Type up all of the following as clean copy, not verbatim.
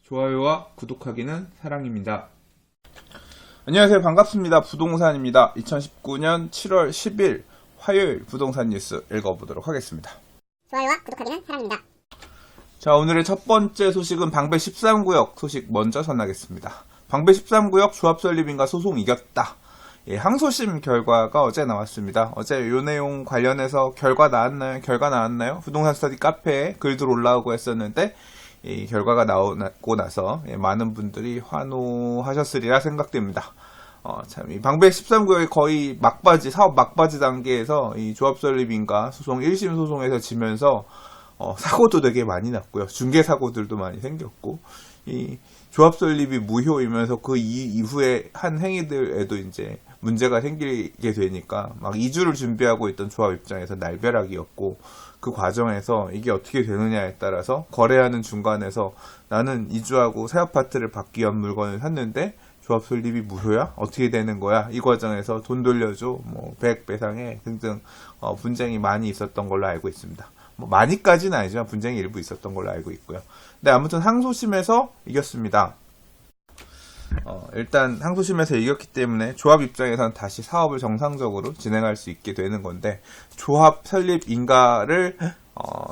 좋아요와 구독하기는 사랑입니다. 안녕하세요. 반갑습니다. 부동산입니다. 2019년 7월 10일 화요일 부동산 뉴스 읽어보도록 하겠습니다. 좋아요와 구독하기는 사랑입니다. 자, 오늘의 첫 번째 소식은 방배 13구역 소식 먼저 전하겠습니다. 방배 13구역 조합 설립인가 소송 이겼다. 항소심 결과가 어제 나왔습니다. 어제 요 내용 관련해서 결과 나왔나요? 부동산 스터디 카페에 글들 올라오고 했었는데 이 결과가 나오고 나서 많은 분들이 환호하셨으리라 생각됩니다. 참, 이 방배 13구역이 거의 사업 막바지 단계에서 이 조합 설립인가 소송 1심 소송에서 지면서 사고도 되게 많이 났고요. 중개 사고들도 많이 생겼고, 이 조합 설립이 무효이면서 그 이후에 한 행위들에도 이제 문제가 생기게 되니까 막 이주를 준비하고 있던 조합 입장에서 날벼락이었고, 그 과정에서 이게 어떻게 되느냐에 따라서 거래하는 중간에서 나는 이주하고 새 아파트를 받기 위한 물건을 샀는데 조합 설립이 무효야? 어떻게 되는 거야? 이 과정에서 돈 돌려줘, 배액 배상해 등등 분쟁이 많이 있었던 걸로 알고 있습니다. 많이까지는 아니지만 분쟁이 일부 있었던 걸로 알고 있고요. 근데 아무튼 항소심에서 이겼습니다. 일단 항소심에서 이겼기 때문에 조합 입장에서는 다시 사업을 정상적으로 진행할 수 있게 되는 건데, 조합 설립 인가를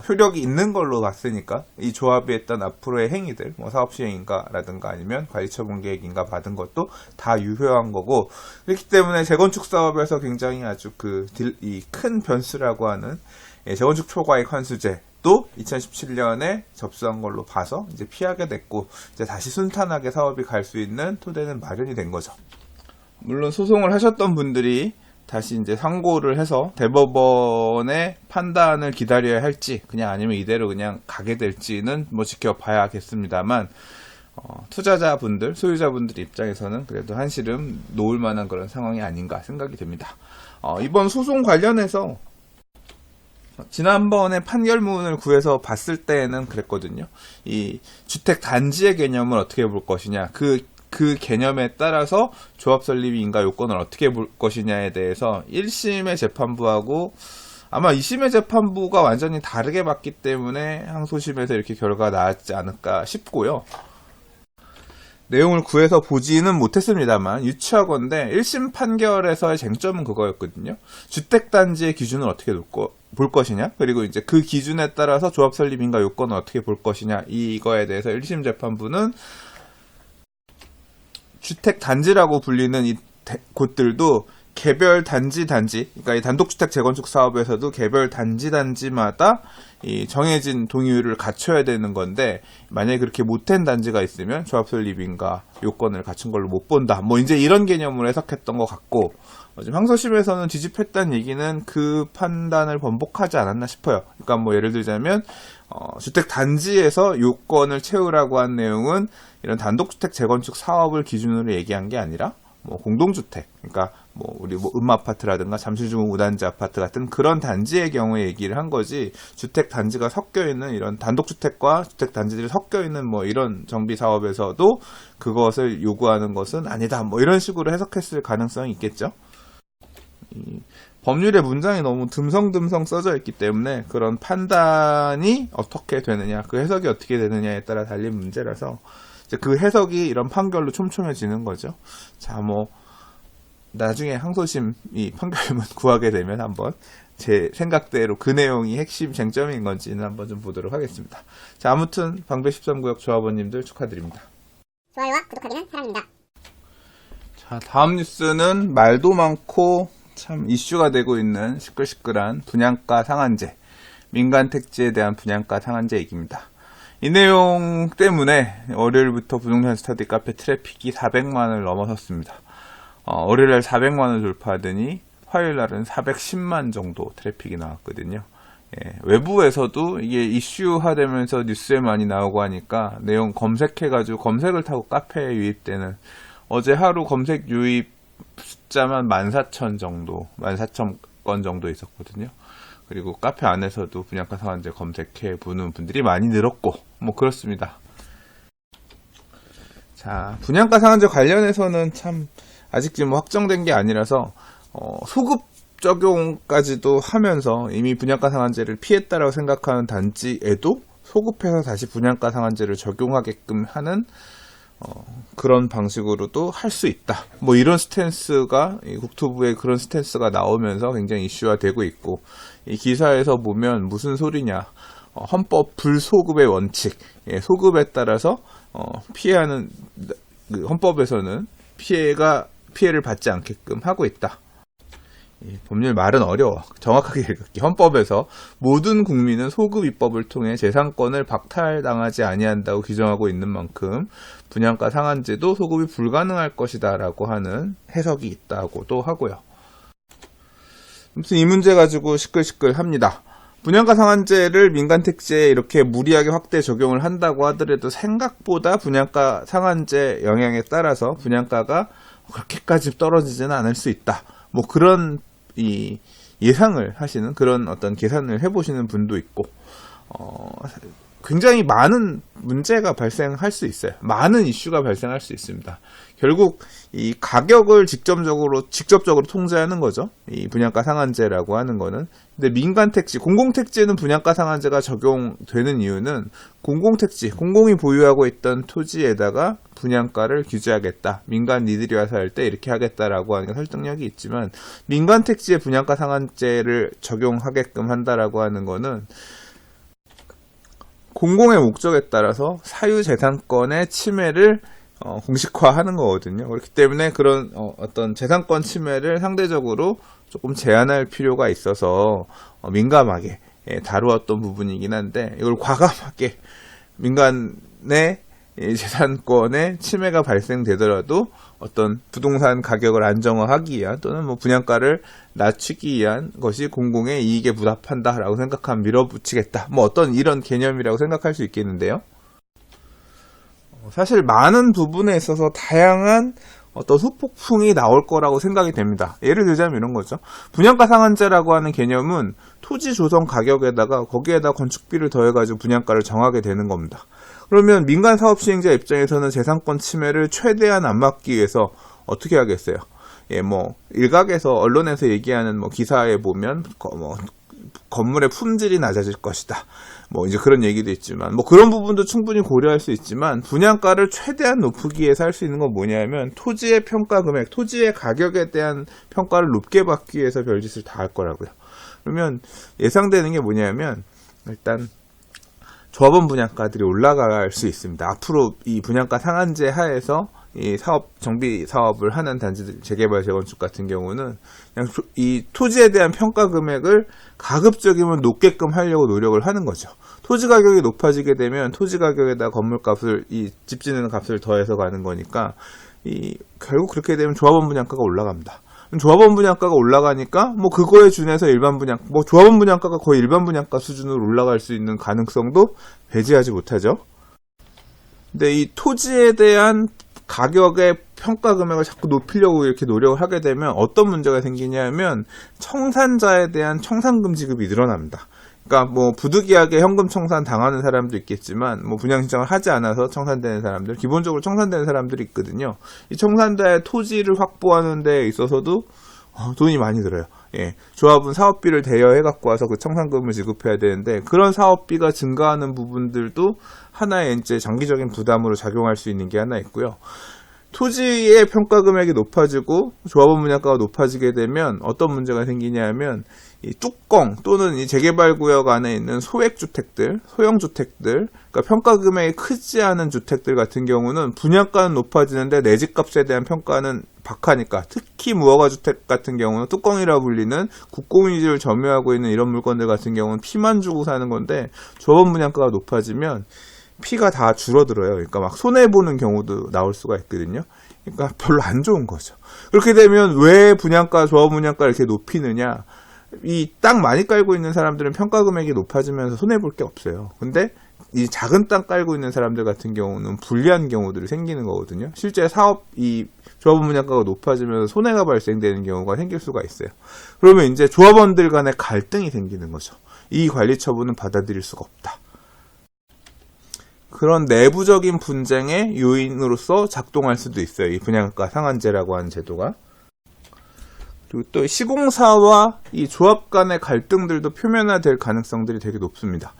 효력이 있는 걸로 봤으니까 이 조합이 했던 앞으로의 행위들, 사업 시행 인가라든가 아니면 관리처분 계획 인가 받은 것도 다 유효한 거고, 그렇기 때문에 재건축 사업에서 굉장히 아주 이 큰 변수라고 하는 재건축 초과익 환수제도 2017년에 접수한 걸로 봐서 이제 피하게 됐고, 이제 다시 순탄하게 사업이 갈 수 있는 토대는 마련이 된 거죠. 물론 소송을 하셨던 분들이 다시 이제 상고를 해서 대법원의 판단을 기다려야 할지, 그냥 아니면 이대로 그냥 가게 될지는 지켜봐야겠습니다만, 투자자분들, 소유자분들 입장에서는 그래도 한시름 놓을 만한 그런 상황이 아닌가 생각이 됩니다. 이번 소송 관련해서 지난번에 판결문을 구해서 봤을 때는 그랬거든요. 이 주택 단지의 개념을 어떻게 볼 것이냐, 그 개념에 따라서 조합 설립 인가 요건을 어떻게 볼 것이냐에 대해서 1심의 재판부하고 아마 2심의 재판부가 완전히 다르게 봤기 때문에 항소심에서 이렇게 결과가 나왔지 않을까 싶고요. 내용을 구해서 보지는 못했습니다만 유추하건대 1심 판결에서의 쟁점은 그거였거든요. 주택단지의 기준을 어떻게 볼 것이냐, 그리고 이제 그 기준에 따라서 조합 설립인가 요건을 어떻게 볼 것이냐, 이거에 대해서 1심 재판부는 주택단지라고 불리는 이 곳들도 개별 단지, 그러니까 이 단독주택 재건축 사업에서도 개별 단지마다 이 정해진 동의율을 갖춰야 되는 건데, 만약에 그렇게 못된 단지가 있으면 조합 설립인가 요건을 갖춘 걸로 못 본다. 이제 이런 개념으로 해석했던 것 같고, 지금 항소심에서는 뒤집혔다는 얘기는 그 판단을 번복하지 않았나 싶어요. 그러니까 예를 들자면, 주택 단지에서 요건을 채우라고 한 내용은 이런 단독주택 재건축 사업을 기준으로 얘기한 게 아니라, 공동주택, 그러니까 우리 음아파트라든가 잠실중흥 5단지 아파트 같은 그런 단지의 경우에 얘기를 한 거지, 주택 단지가 섞여 있는 이런 단독주택과 주택 단지들이 섞여 있는 이런 정비 사업에서도 그것을 요구하는 것은 아니다. 이런 식으로 해석했을 가능성이 있겠죠. 이 법률의 문장이 너무 듬성듬성 써져 있기 때문에 그런 판단이 어떻게 되느냐, 그 해석이 어떻게 되느냐에 따라 달린 문제라서 그 해석이 이런 판결로 촘촘해지는 거죠. 자, 나중에 항소심 이 판결문 구하게 되면 한번 제 생각대로 그 내용이 핵심 쟁점인 건지는 한번 좀 보도록 하겠습니다. 자, 아무튼 방배 13구역 조합원님들 축하드립니다. 좋아요와 구독하기는 사랑입니다. 자, 다음 뉴스는 말도 많고 참 이슈가 되고 있는 시끌시끌한 분양가 상한제, 민간 택지에 대한 분양가 상한제 얘기입니다. 이 내용 때문에 월요일부터 부동산 스터디 카페 트래픽이 400만을 넘어섰습니다. 월요일날 400만을 돌파하더니 화요일날은 410만 정도 트래픽이 나왔거든요. 외부에서도 이게 이슈화되면서 뉴스에 많이 나오고 하니까 내용 검색해가지고 검색을 타고 카페에 유입되는, 어제 하루 검색 유입 숫자만 14,000 정도, 14,000건 정도 있었거든요. 그리고 카페 안에서도 분양가 상한제 검색해 보는 분들이 많이 늘었고, 그렇습니다. 자, 분양가 상한제 관련해서는 참 아직 지금 확정된 게 아니라서 소급 적용까지도 하면서 이미 분양가 상한제를 피했다라고 생각하는 단지에도 소급해서 다시 분양가 상한제를 적용하게끔 하는 그런 방식으로도 할 수 있다. 뭐 이런 스탠스가 국토부의 그런 스탠스가 나오면서 굉장히 이슈화되고 있고, 이 기사에서 보면 무슨 소리냐, 헌법 불소급의 원칙, 소급에 따라서 피해하는 헌법에서는 피해를 받지 않게끔 하고 있다. 법률 말은 어려워. 정확하게 읽기. 헌법에서 모든 국민은 소급 입법을 통해 재산권을 박탈당하지 아니한다고 규정하고 있는 만큼 분양가 상한제도 소급이 불가능할 것이다라고 하는 해석이 있다고도 하고요. 아무튼 이 문제 가지고 시끌시끌합니다. 분양가 상한제를 민간 택지에 이렇게 무리하게 확대 적용을 한다고 하더라도 생각보다 분양가 상한제 영향에 따라서 분양가가 그렇게까지 떨어지지는 않을 수 있다. 뭐 그런 예상을 하시는 그런 어떤 계산을 해보시는 분도 있고, 굉장히 많은 문제가 발생할 수 있어요. 많은 이슈가 발생할 수 있습니다. 결국 이 가격을 직접적으로 통제하는 거죠. 이 분양가 상한제라고 하는 거는. 근데 민간 택지, 공공 택지에는 분양가 상한제가 적용되는 이유는 공공이 보유하고 있던 토지에다가 분양가를 규제하겠다. 민간 니들이 와서 할 때 이렇게 하겠다라고 하는 게 설득력이 있지만, 민간 택지에 분양가 상한제를 적용하게끔 한다라고 하는 거는 공공의 목적에 따라서 사유재산권의 침해를 공식화하는 거거든요. 그렇기 때문에 그런 어떤 재산권 침해를 상대적으로 조금 제한할 필요가 있어서 민감하게 다루었던 부분이긴 한데, 이걸 과감하게 민간의 재산권의 침해가 발생되더라도 어떤 부동산 가격을 안정화하기 위한, 또는 뭐 분양가를 낮추기 위한 것이 공공의 이익에 부합한다라고 생각하면 밀어붙이겠다. 뭐 어떤 이런 개념이라고 생각할 수 있겠는데요. 사실 많은 부분에 있어서 다양한 어떤 후폭풍이 나올 거라고 생각이 됩니다. 예를 들자면 이런 거죠. 분양가 상한제라고 하는 개념은 토지 조성 가격에다가 거기에다 건축비를 더해가지고 분양가를 정하게 되는 겁니다. 그러면 민간 사업 시행자 입장에서는 재산권 침해를 최대한 안 막기 위해서 어떻게 하겠어요? 뭐 일각에서 언론에서 얘기하는 뭐 기사에 보면 건물의 품질이 낮아질 것이다. 뭐 이제 그런 얘기도 있지만, 뭐 그런 부분도 충분히 고려할 수 있지만, 분양가를 최대한 높이기 위해서 할 수 있는 건 뭐냐면 토지의 평가 금액, 토지의 가격에 대한 평가를 높게 받기 위해서 별짓을 다 할 거라고요. 그러면 예상되는 게 뭐냐면, 일단 조합원 분양가들이 올라갈 수 있습니다. 앞으로 이 분양가 상한제 하에서 이 정비 사업을 하는 단지들, 재개발, 재건축 같은 경우는 그냥 이 토지에 대한 평가 금액을 가급적이면 높게끔 하려고 노력을 하는 거죠. 토지 가격이 높아지게 되면 토지 가격에다 건물값을, 이 집 짓는 값을 더해서 가는 거니까, 결국 그렇게 되면 조합원 분양가가 올라갑니다. 조합원 분양가가 올라가니까 뭐 그거에 준해서 조합원 분양가가 거의 일반 분양가 수준으로 올라갈 수 있는 가능성도 배제하지 못하죠. 근데 이 토지에 대한 가격의 평가 금액을 자꾸 높이려고 이렇게 노력을 하게 되면 어떤 문제가 생기냐면, 청산자에 대한 청산금 지급이 늘어납니다. 그러니까 뭐 부득이하게 현금 청산 당하는 사람도 있겠지만, 뭐 분양 신청을 하지 않아서 청산되는 사람들, 기본적으로 청산되는 사람들이 있거든요. 이 청산자의 토지를 확보하는 데 있어서도 돈이 많이 들어요. 조합은 사업비를 대여해 갖고 와서 그 청산금을 지급해야 되는데, 그런 사업비가 증가하는 부분들도 하나의 이제 장기적인 부담으로 작용할 수 있는 게 하나 있고요. 토지의 평가 금액이 높아지고 조합원 분양가가 높아지게 되면 어떤 문제가 생기냐면, 이 뚜껑 또는 이 재개발 구역 안에 있는 소액주택들, 소형주택들, 그러니까 평가 금액이 크지 않은 주택들 같은 경우는 분양가는 높아지는데 내 집값에 대한 평가는 박하니까, 특히 무허가 주택 같은 경우는 뚜껑이라 불리는 국공유지를 점유하고 있는 이런 물건들 같은 경우는 피만 주고 사는 건데, 조합원 분양가가 높아지면 피가 다 줄어들어요. 그러니까 막 손해보는 경우도 나올 수가 있거든요. 그러니까 별로 안 좋은 거죠. 그렇게 되면 왜 조합 분양가 이렇게 높이느냐? 이 땅 많이 깔고 있는 사람들은 평가 금액이 높아지면서 손해볼 게 없어요. 근데 이 작은 땅 깔고 있는 사람들 같은 경우는 불리한 경우들이 생기는 거거든요. 실제 조합원 분양가가 높아지면서 손해가 발생되는 경우가 생길 수가 있어요. 그러면 이제 조합원들 간의 갈등이 생기는 거죠. 이 관리 처분은 받아들일 수가 없다. 그런 내부적인 분쟁의 요인으로서 작동할 수도 있어요. 이 분양가 상한제라고 하는 제도가. 그리고 또 시공사와 이 조합 간의 갈등들도 표면화될 가능성들이 되게 높습니다.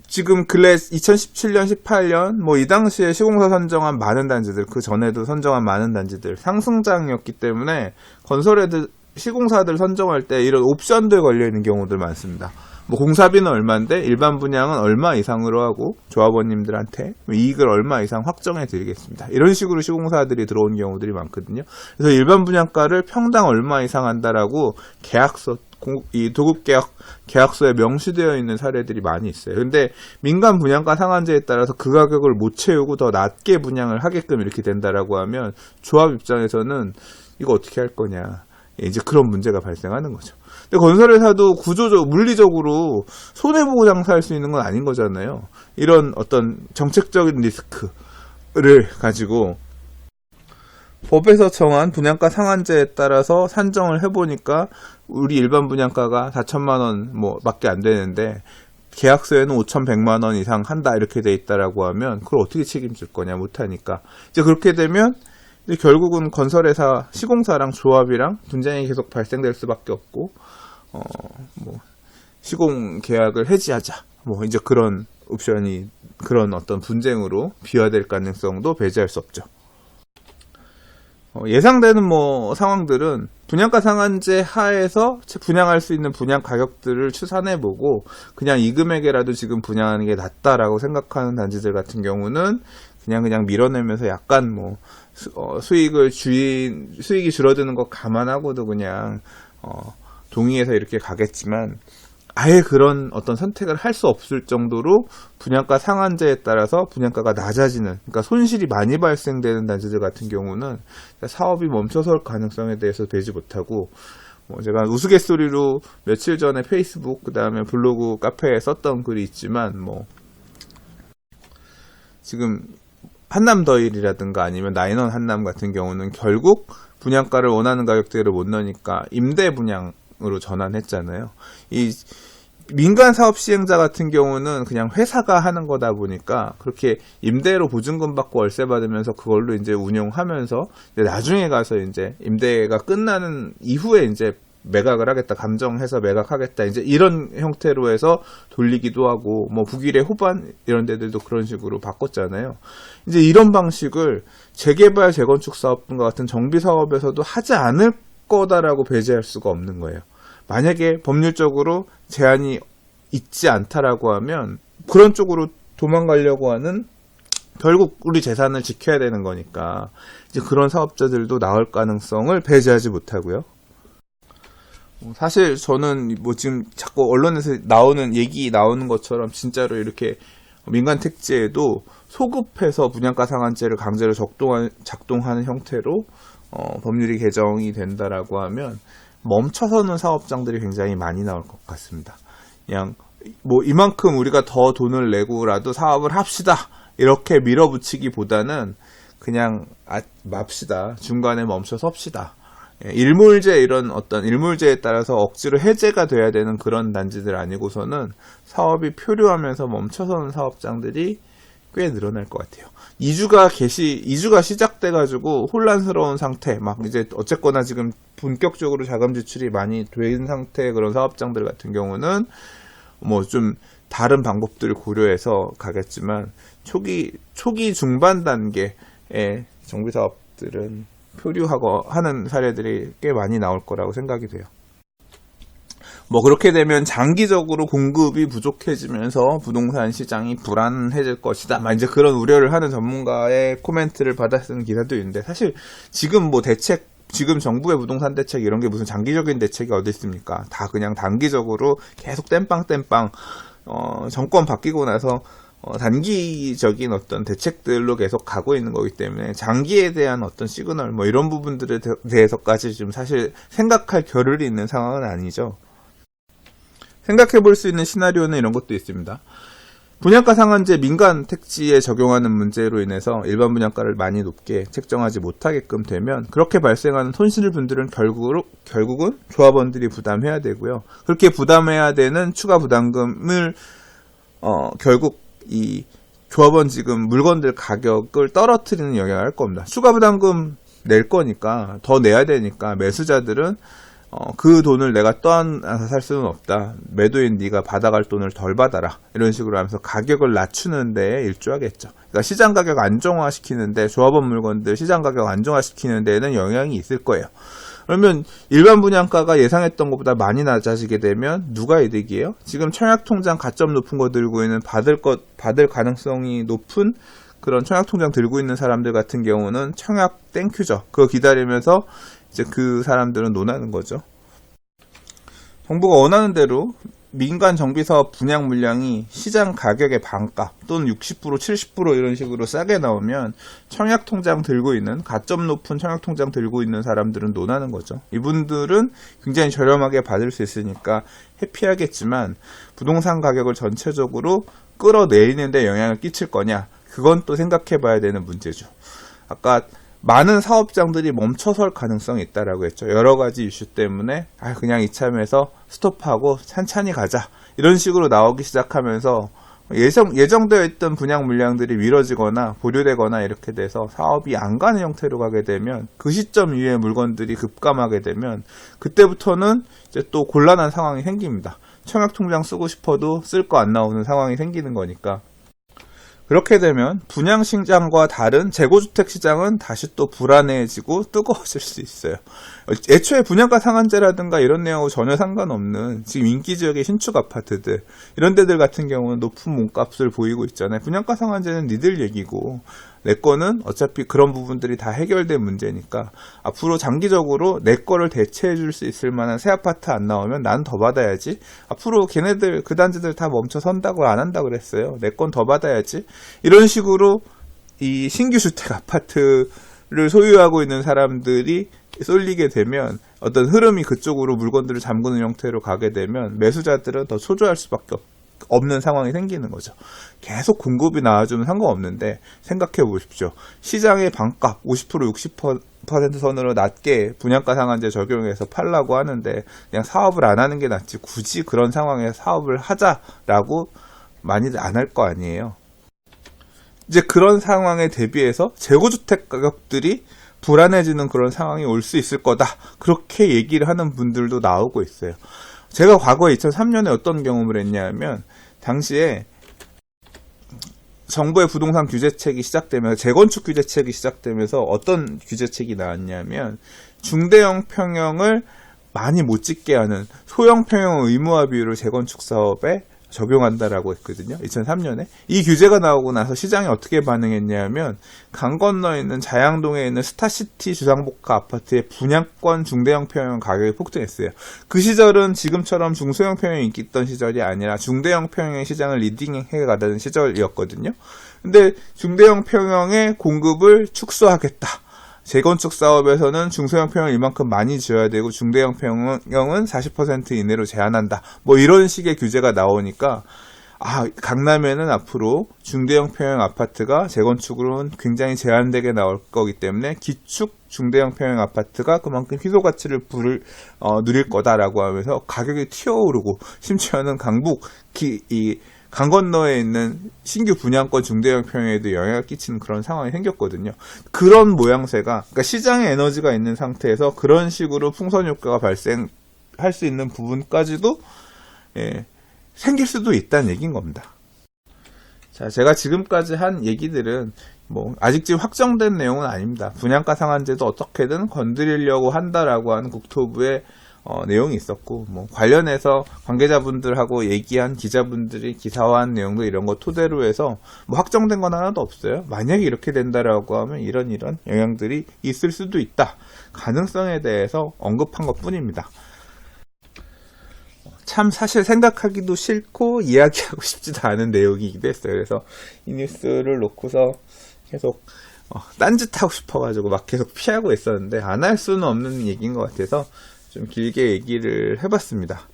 지금 근래 2017년, 18년, 뭐 이 당시에 시공사 선정한 많은 단지들, 그 전에도 선정한 많은 단지들, 상승장이었기 때문에 건설회들, 시공사들 선정할 때 이런 옵션들 걸려있는 경우들 많습니다. 뭐 공사비는 얼마인데 일반 분양은 얼마 이상으로 하고 조합원님들한테 이익을 얼마 이상 확정해 드리겠습니다. 이런 식으로 시공사들이 들어온 경우들이 많거든요. 그래서 일반 분양가를 평당 얼마 이상 한다라고 계약서, 이 계약서에 명시되어 있는 사례들이 많이 있어요. 근데 민간 분양가 상한제에 따라서 그 가격을 못 채우고 더 낮게 분양을 하게끔 이렇게 된다라고 하면 조합 입장에서는 이거 어떻게 할 거냐. 이제 그런 문제가 발생하는 거죠. 근데 건설회사도 물리적으로 손해보고 장사할 수 있는 건 아닌 거잖아요. 이런 어떤 정책적인 리스크를 가지고 법에서 정한 분양가 상한제에 따라서 산정을 해보니까 우리 일반 분양가가 4천만 원 밖에 안 되는데 계약서에는 5,100만 원 이상 한다 이렇게 돼 있다라고 하면 그걸 어떻게 책임질 거냐, 못하니까. 이제 그렇게 되면 결국은 건설회사, 시공사랑 조합이랑 분쟁이 계속 발생될 수밖에 없고, 시공 계약을 해지하자. 이제 그런 옵션이, 그런 어떤 분쟁으로 비화될 가능성도 배제할 수 없죠. 예상되는 상황들은 분양가 상한제 하에서 분양할 수 있는 분양 가격들을 추산해보고, 그냥 이 금액에라도 지금 분양하는 게 낫다라고 생각하는 단지들 같은 경우는 그냥 밀어내면서 약간 수익이 줄어드는 거 감안하고도 그냥 동의해서 이렇게 가겠지만, 아예 그런 어떤 선택을 할 수 없을 정도로 분양가 상한제에 따라서 분양가가 낮아지는, 그러니까 손실이 많이 발생되는 단지들 같은 경우는 사업이 멈춰설 가능성에 대해서 되지 못하고, 제가 우스갯소리로 며칠 전에 페이스북, 그 다음에 블로그, 카페에 썼던 글이 있지만, 지금 한남더일이라든가 아니면 나인원 한남 같은 경우는 결국 분양가를 원하는 가격대로 못 넣으니까 임대 분양으로 전환했잖아요. 이 민간 사업 시행자 같은 경우는 그냥 회사가 하는 거다 보니까 그렇게 임대로 보증금 받고 월세 받으면서 그걸로 이제 운용하면서 나중에 가서 이제 임대가 끝나는 이후에 이제 매각을 하겠다, 감정해서 매각하겠다, 이제 이런 형태로 해서 돌리기도 하고, 북일의 호반 이런 데들도 그런 식으로 바꿨잖아요. 이제 이런 방식을 재개발, 재건축 사업과 같은 정비 사업에서도 하지 않을 거다라고 배제할 수가 없는 거예요. 만약에 법률적으로 제한이 있지 않다라고 하면 그런 쪽으로 도망가려고 하는, 결국 우리 재산을 지켜야 되는 거니까 이제 그런 사업자들도 나올 가능성을 배제하지 못하고요. 사실 저는 지금 자꾸 언론에서 나오는 것처럼 진짜로 이렇게 민간 택지에도 소급해서 분양가 상한제를 강제로 작동하는 형태로 법률이 개정이 된다라고 하면 멈춰서는 사업장들이 굉장히 많이 나올 것 같습니다. 그냥 이만큼 우리가 더 돈을 내고라도 사업을 합시다 이렇게 밀어붙이기보다는 그냥 맙시다, 중간에 멈춰 섭시다. 일몰제, 이런 어떤 일몰제에 따라서 억지로 해제가 돼야 되는 그런 단지들 아니고서는 사업이 표류하면서 멈춰서는 사업장들이 꽤 늘어날 것 같아요. 2주가 시작돼가지고 혼란스러운 상태, 이제 어쨌거나 지금 본격적으로 자금 지출이 많이 된 상태의 그런 사업장들 같은 경우는 좀 다른 방법들을 고려해서 가겠지만, 초기 중반 단계의 정비 사업들은 표류하고 하는 사례들이 꽤 많이 나올 거라고 생각이 돼요. 그렇게 되면 장기적으로 공급이 부족해지면서 부동산 시장이 불안해질 것이다, 이제 그런 우려를 하는 전문가의 코멘트를 받아 쓰는 기사도 있는데, 사실 지금 지금 정부의 부동산 대책 이런 게 무슨 장기적인 대책이 어디 있습니까? 다 그냥 단기적으로 계속 땜빵 정권 바뀌고 나서 단기적인 어떤 대책들로 계속 가고 있는 거기 때문에 장기에 대한 어떤 시그널 이런 부분들에 대해서까지 좀 사실 생각할 겨를이 있는 상황은 아니죠. 생각해 볼 수 있는 시나리오는 이런 것도 있습니다. 분양가 상한제 민간 택지에 적용하는 문제로 인해서 일반 분양가를 많이 높게 책정하지 못하게끔 되면 그렇게 발생하는 손실분들은 결국은 조합원들이 부담해야 되고요. 그렇게 부담해야 되는 추가 부담금을 결국 이 조합원 지금 물건들 가격을 떨어뜨리는 영향을 할 겁니다. 추가 부담금 낼 거니까, 더 내야 되니까 매수자들은 그 돈을 내가 떠안아서 살 수는 없다. 매도인 네가 받아갈 돈을 덜 받아라. 이런 식으로 하면서 가격을 낮추는 데에 일조하겠죠. 그러니까 시장 가격 안정화시키는데, 조합원 물건들 시장 가격 안정화시키는 데에는 영향이 있을 거예요. 그러면 일반 분양가가 예상했던 것보다 많이 낮아지게 되면 누가 이득이에요? 지금 청약통장 가점 높은 거 들고 있는 받을 가능성이 높은 그런 청약통장 들고 있는 사람들 같은 경우는 청약 땡큐죠. 그거 기다리면서 이제 그 사람들은 논하는 거죠. 정부가 원하는 대로 민간 정비사업 분양 물량이 시장 가격의 반값 또는 60% 70% 이런 식으로 싸게 나오면 청약통장 들고 있는, 가점 높은 청약통장 들고 있는 사람들은 논하는 거죠. 이분들은 굉장히 저렴하게 받을 수 있으니까 해피하겠지만 부동산 가격을 전체적으로 끌어내리는 데 영향을 끼칠 거냐, 그건 또 생각해 봐야 되는 문제죠. 아까 많은 사업장들이 멈춰설 가능성이 있다라고 했죠. 여러 가지 이슈 때문에 그냥 이참에서 스톱하고 찬찬히 가자, 이런 식으로 나오기 시작하면서 예정되어 있던 분양 물량들이 미뤄지거나 보류되거나 이렇게 돼서 사업이 안 가는 형태로 가게 되면, 그 시점 이후에 물건들이 급감하게 되면 그때부터는 이제 또 곤란한 상황이 생깁니다. 청약통장 쓰고 싶어도 쓸 거 안 나오는 상황이 생기는 거니까. 그렇게 되면 분양시장과 다른 재고주택 시장은 다시 또 불안해지고 뜨거워질 수 있어요. 애초에 분양가 상한제라든가 이런 내용하고 전혀 상관없는 지금 인기지역의 신축 아파트들, 이런 데들 같은 경우는 높은 몸값을 보이고 있잖아요. 분양가 상한제는 니들 얘기고 내 거는 어차피 그런 부분들이 다 해결된 문제니까 앞으로 장기적으로 내 거를 대체해 줄 수 있을 만한 새 아파트 안 나오면 난 더 받아야지. 앞으로 걔네들 그 단지들 다 멈춰 선다고 안 한다 그랬어요. 내 건 더 받아야지. 이런 식으로 이 신규 주택 아파트를 소유하고 있는 사람들이 쏠리게 되면, 어떤 흐름이 그쪽으로 물건들을 잠그는 형태로 가게 되면 매수자들은 더 초조할 수밖에 없는 상황이 생기는 거죠. 계속 공급이 나와주면 상관없는데 생각해 보십시오. 시장의 반값 50% 60% 선으로 낮게 분양가 상한제 적용해서 팔라고 하는데 그냥 사업을 안 하는 게 낫지, 굳이 그런 상황에 사업을 하자라고 많이들 안 할 거 아니에요. 이제 그런 상황에 대비해서 재고주택 가격들이 불안해지는 그런 상황이 올 수 있을 거다, 그렇게 얘기를 하는 분들도 나오고 있어요. 제가 과거에 2003년에 어떤 경험을 했냐면, 당시에 정부의 부동산 규제책이 시작되면서, 재건축 규제책이 시작되면서 어떤 규제책이 나왔냐면, 중대형 평형을 많이 못 짓게 하는 소형 평형 의무화 비율을 재건축 사업에 적용한다라고 했거든요. 2003년에. 이 규제가 나오고 나서 시장이 어떻게 반응했냐면, 강 건너에 있는 자양동에 있는 스타시티 주상복합 아파트의 분양권 중대형 평형 가격이 폭등했어요. 그 시절은 지금처럼 중소형 평형이 인기 있던 시절이 아니라 중대형 평형의 시장을 리딩해 가던 시절이었거든요. 근데 중대형 평형의 공급을 축소하겠다. 재건축 사업에서는 중소형 평형을 이만큼 많이 지어야 되고 중대형 평형은 40% 이내로 제한한다. 뭐 이런 식의 규제가 나오니까 강남에는 앞으로 중대형 평형 아파트가 재건축으로는 굉장히 제한되게 나올 거기 때문에 기축 중대형 평형 아파트가 그만큼 희소 가치를 누릴 거다라고 하면서 가격이 튀어오르고, 심지어는 강 건너에 있는 신규 분양권 중대형 평형에도 영향을 끼치는 그런 상황이 생겼거든요. 그런 모양새가, 그러니까 시장에 에너지가 있는 상태에서 그런 식으로 풍선 효과가 발생할 수 있는 부분까지도 생길 수도 있다는 얘기인 겁니다. 자, 제가 지금까지 한 얘기들은 아직 지금 확정된 내용은 아닙니다. 분양가 상한제도 어떻게든 건드리려고 한다라고 하는 국토부의 내용이 있었고, 관련해서 관계자분들하고 얘기한 기자분들이 기사화한 내용도 이런 거 토대로 해서 확정된 건 하나도 없어요. 만약에 이렇게 된다라고 하면 이런 영향들이 있을 수도 있다. 가능성에 대해서 언급한 것 뿐입니다. 참 사실 생각하기도 싫고 이야기하고 싶지도 않은 내용이기도 했어요. 그래서 이 뉴스를 놓고서 계속 딴짓하고 싶어가지고 계속 피하고 있었는데, 안 할 수는 없는 얘기인 것 같아서 좀 길게 얘기를 해봤습니다.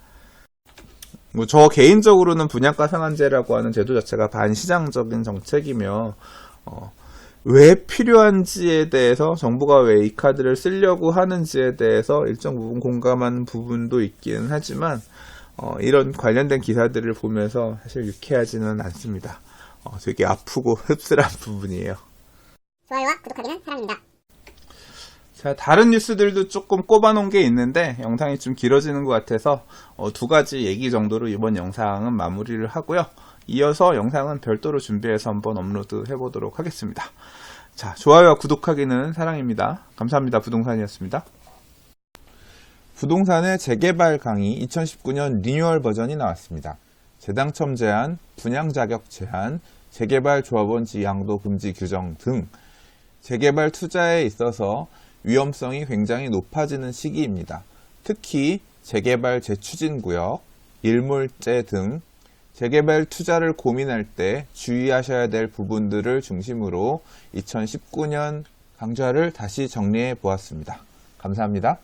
저 개인적으로는 분양가 상한제라고 하는 제도 자체가 반시장적인 정책이며, 왜 필요한지에 대해서, 정부가 왜 이 카드를 쓰려고 하는지에 대해서 일정 부분 공감하는 부분도 있기는 하지만, 이런 관련된 기사들을 보면서 사실 유쾌하지는 않습니다. 되게 아프고 씁쓸한 부분이에요. 좋아요와 구독하기는 사랑입니다. 자, 다른 뉴스들도 조금 꼽아놓은 게 있는데 영상이 좀 길어지는 것 같아서 두 가지 얘기 정도로 이번 영상은 마무리를 하고요. 이어서 영상은 별도로 준비해서 한번 업로드 해보도록 하겠습니다. 자, 좋아요와 구독하기는 사랑입니다. 감사합니다. 부동산이었습니다. 부동산의 재개발 강의 2019년 리뉴얼 버전이 나왔습니다. 재당첨 제한, 분양 자격 제한, 재개발 조합원 지양도 금지 규정 등 재개발 투자에 있어서 위험성이 굉장히 높아지는 시기입니다. 특히 재개발 재추진 구역, 일몰제 등 재개발 투자를 고민할 때 주의하셔야 될 부분들을 중심으로 2019년 강좌를 다시 정리해 보았습니다. 감사합니다.